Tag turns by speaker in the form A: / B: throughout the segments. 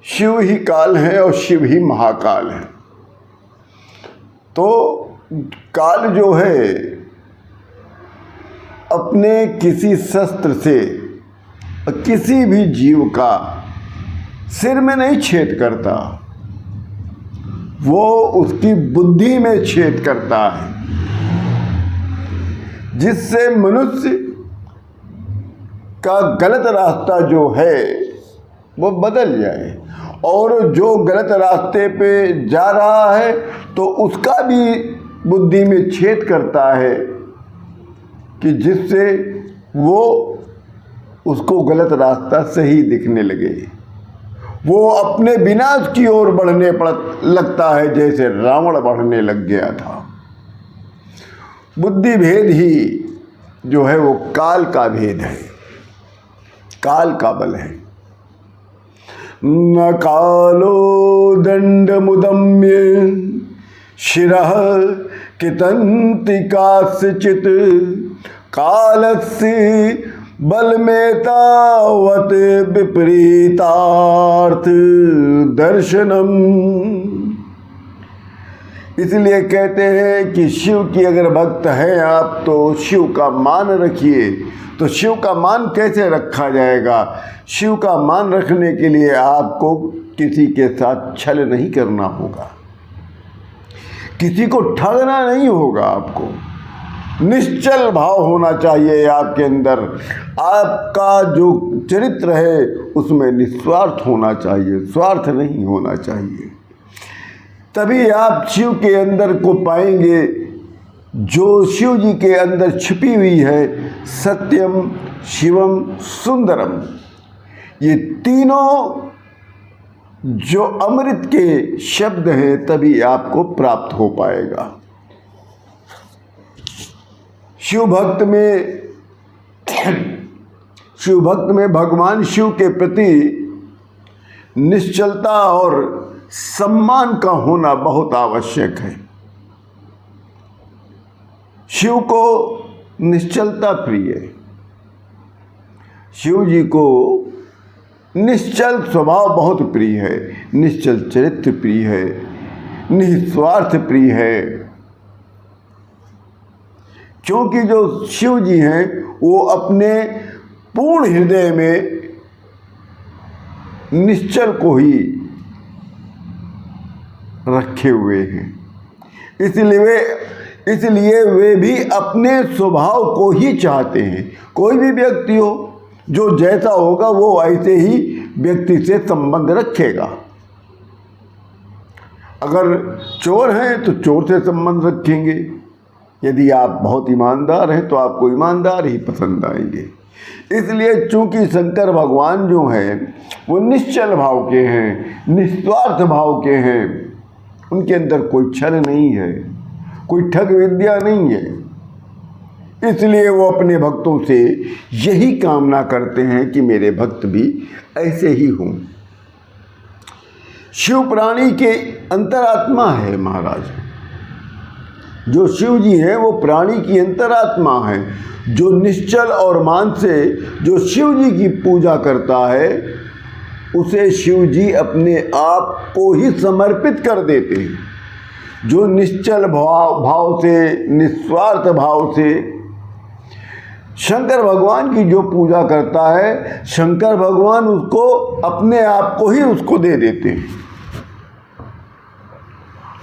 A: शिव ही काल है और शिव ही महाकाल है। तो काल जो है अपने किसी शस्त्र से किसी भी जीव का सिर में नहीं छेद करता, वो उसकी बुद्धि में छेद करता है, जिससे मनुष्य का गलत रास्ता जो है वो बदल जाए, और जो गलत रास्ते पे जा रहा है तो उसका भी बुद्धि में छेद करता है कि जिससे वो उसको गलत रास्ता सही दिखने लगे। वो अपने विनाश की ओर बढ़ने लगता है, जैसे रावण बढ़ने लग गया था। बुद्धि भेद ही जो है वो काल का भेद है, काल का बल है। न कालो दंड मुदम्य शिरः कितंतिकाश्चित् कालस्य बल में तावत विपरीतार्थ दर्शनम। इसलिए कहते हैं कि शिव की अगर भक्त हैं आप तो शिव का मान रखिए। तो शिव का मान कैसे रखा जाएगा? शिव का मान रखने के लिए आपको किसी के साथ छल नहीं करना होगा, किसी को ठगना नहीं होगा। आपको निश्चल भाव होना चाहिए आपके अंदर। आपका जो चरित्र है उसमें निस्वार्थ होना चाहिए, स्वार्थ नहीं होना चाहिए। तभी आप शिव के अंदर को पाएंगे जो शिव जी के अंदर छिपी हुई है, सत्यम शिवम सुंदरम। ये तीनों जो अमृत के शब्द हैं तभी आपको प्राप्त हो पाएगा। शिव भक्त में भगवान शिव के प्रति निश्चलता और सम्मान का होना बहुत आवश्यक है। शिव को निश्चलता प्रिय है, शिव जी को निश्चल स्वभाव बहुत प्रिय है, निश्चल चरित्र प्रिय है, निस्वार्थ प्रिय है। क्योंकि जो शिव जी हैं वो अपने पूर्ण हृदय में निश्चल को ही रखे हुए हैं। इसलिए वे भी अपने स्वभाव को ही चाहते हैं। कोई भी व्यक्ति हो, जो जैसा होगा वो ऐसे ही व्यक्ति से संबंध रखेगा। अगर चोर हैं तो चोर से संबंध रखेंगे, यदि आप बहुत ईमानदार हैं तो आपको ईमानदार ही पसंद आएंगे। इसलिए चूंकि शंकर भगवान जो हैं वो निश्चल भाव के हैं, निस्वार्थ भाव के हैं, उनके अंदर कोई छल नहीं है, कोई ठग विद्या नहीं है। इसलिए वो अपने भक्तों से यही कामना करते हैं कि मेरे भक्त भी ऐसे ही हों। शिव प्राणी के अंतरात्मा है महाराज। जो शिव जी हैं वो प्राणी की अंतरात्मा है। जो निश्चल और मान से जो शिव जी की पूजा करता है उसे शिव जी अपने आप को ही समर्पित कर देते हैं। जो निश्चल भाव से, निस्वार्थ भाव से शंकर भगवान की जो पूजा करता है, शंकर भगवान उसको अपने आप को ही उसको दे देते हैं।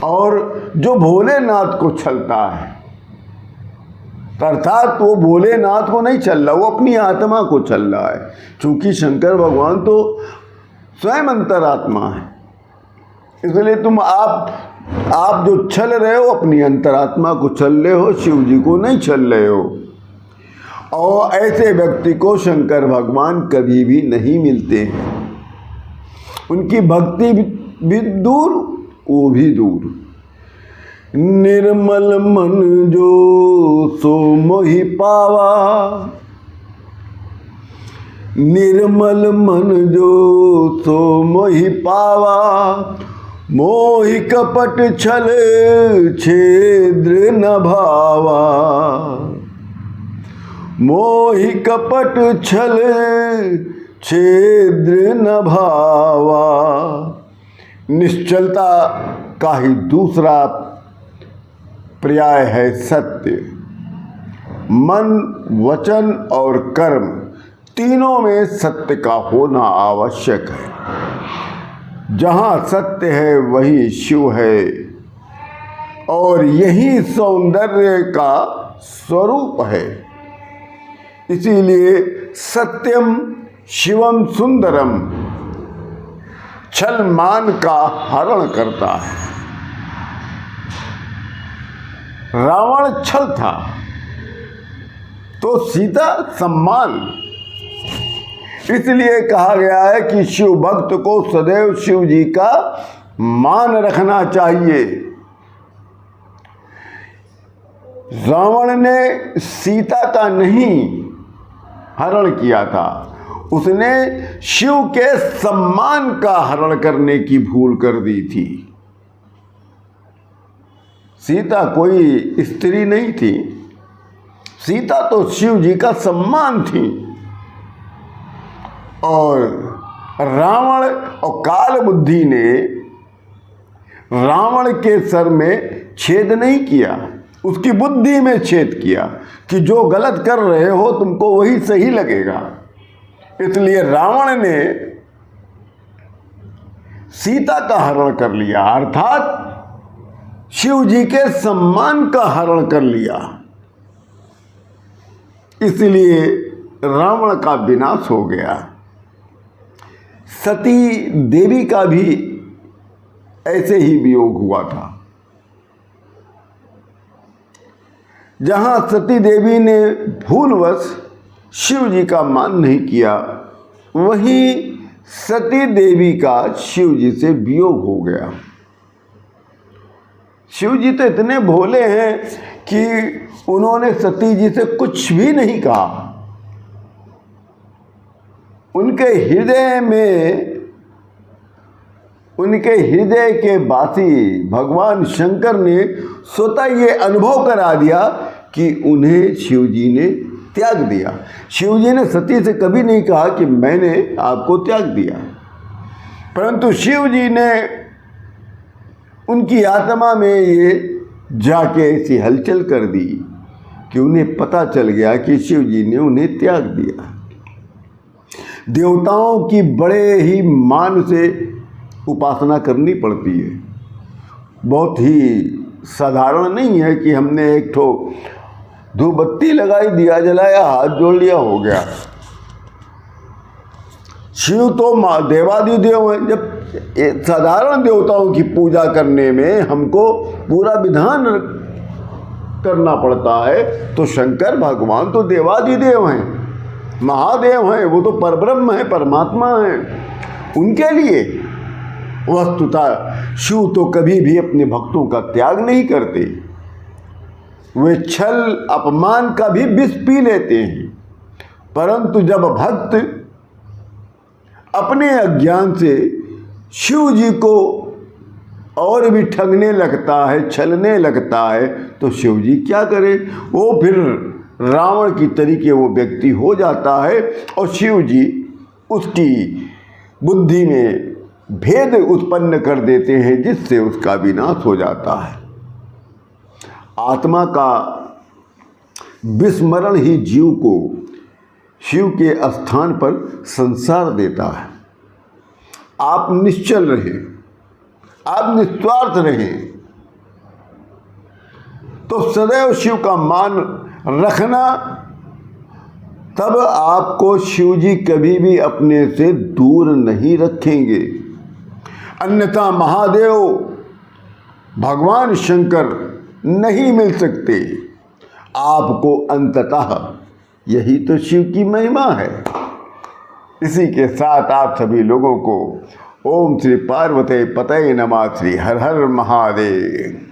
A: और जो भोलेनाथ को छलता है, अर्थात वो भोलेनाथ को नहीं छल रहा, वो अपनी आत्मा को छल रहा है। क्योंकि शंकर भगवान तो स्वयं अंतरात्मा है। इसलिए आप जो छल रहे हो अपनी अंतरात्मा को छल रहे हो, शिव जी को नहीं छल रहे हो। और ऐसे व्यक्ति को शंकर भगवान कभी भी नहीं मिलते हैं। उनकी भक्ति भी दूर, वो भी दूर। निर्मल मन जो सो मोहि पावा, निर्मल मन जो सो मोहि पावा, मोहि कपट छल छेद्र न भावा, मोहि कपट छल छिद्र न भावा। निश्चलता का ही दूसरा पर्याय है सत्य। मन, वचन और कर्म तीनों में सत्य का होना आवश्यक है। जहाँ सत्य है वही शिव है और यही सौंदर्य का स्वरूप है। इसीलिए सत्यम शिवम सुंदरम छल मान का हरण करता है। रावण छल था तो सीता सम्मान। इसलिए कहा गया है कि शिव भक्त को सदैव शिव जी का मान रखना चाहिए। रावण ने सीता का नहीं हरण किया था, उसने शिव के सम्मान का हरण करने की भूल कर दी थी। सीता कोई स्त्री नहीं थी, सीता तो शिव जी का सम्मान थी। और रावण और काल बुद्धि ने रावण के सर में छेद नहीं किया, उसकी बुद्धि में छेद किया कि जो गलत कर रहे हो तुमको वही सही लगेगा। इसलिए रावण ने सीता का हरण कर लिया, अर्थात शिव जी के सम्मान का हरण कर लिया। इसलिए रावण का विनाश हो गया। सती देवी का भी ऐसे ही वियोग हुआ था। जहां सती देवी ने भूलवश शिव जी का मान नहीं किया, वहीं सती देवी का शिव जी से वियोग हो गया। शिव जी तो इतने भोले हैं कि उन्होंने सती जी से कुछ भी नहीं कहा। उनके हृदय के वासी भगवान शंकर ने स्वतः ये अनुभव करा दिया कि उन्हें शिव जी ने त्याग दिया। शिव जी ने सती से कभी नहीं कहा कि मैंने आपको त्याग दिया, परंतु शिव जी ने उनकी आत्मा में ये जाके ऐसी हलचल कर दी कि उन्हें पता चल गया कि शिव जी ने उन्हें त्याग दिया। देवताओं की बड़े ही मान से उपासना करनी पड़ती है। बहुत ही साधारण नहीं है कि हमने एक ठो धूप बत्ती लगाई, दिया जलाया, हाथ जोड़ लिया, हो गया। शिव तो देवादिदेव हैं। जब साधारण देवताओं की पूजा करने में हमको पूरा विधान करना पड़ता है, तो शंकर भगवान तो देवादिदेव हैं, महादेव हैं, वो तो परब्रह्म है, परमात्मा हैं। उनके लिए वस्तुतः शिव तो कभी भी अपने भक्तों का त्याग नहीं करते। वे छल अपमान का भी विष पी लेते हैं, परंतु जब भक्त अपने अज्ञान से शिव जी को और भी ठगने लगता है, छलने लगता है, तो शिव जी क्या करे? वो फिर रावण की तरीके वो व्यक्ति हो जाता है और शिव जी उसकी बुद्धि में भेद उत्पन्न कर देते हैं, जिससे उसका विनाश हो जाता है। आत्मा का विस्मरण ही जीव को शिव के स्थान पर संसार देता है। आप निश्चल रहें, आप निस्वार्थ रहें, तो सदैव शिव का मान रखना, तब आपको शिव जी कभी भी अपने से दूर नहीं रखेंगे। अन्यथा महादेव भगवान शंकर नहीं मिल सकते आपको अंततः। यही तो शिव की महिमा है। इसी के साथ आप सभी लोगों को ओम श्री पार्वती पतये नमः, श्री हर हर महादेव।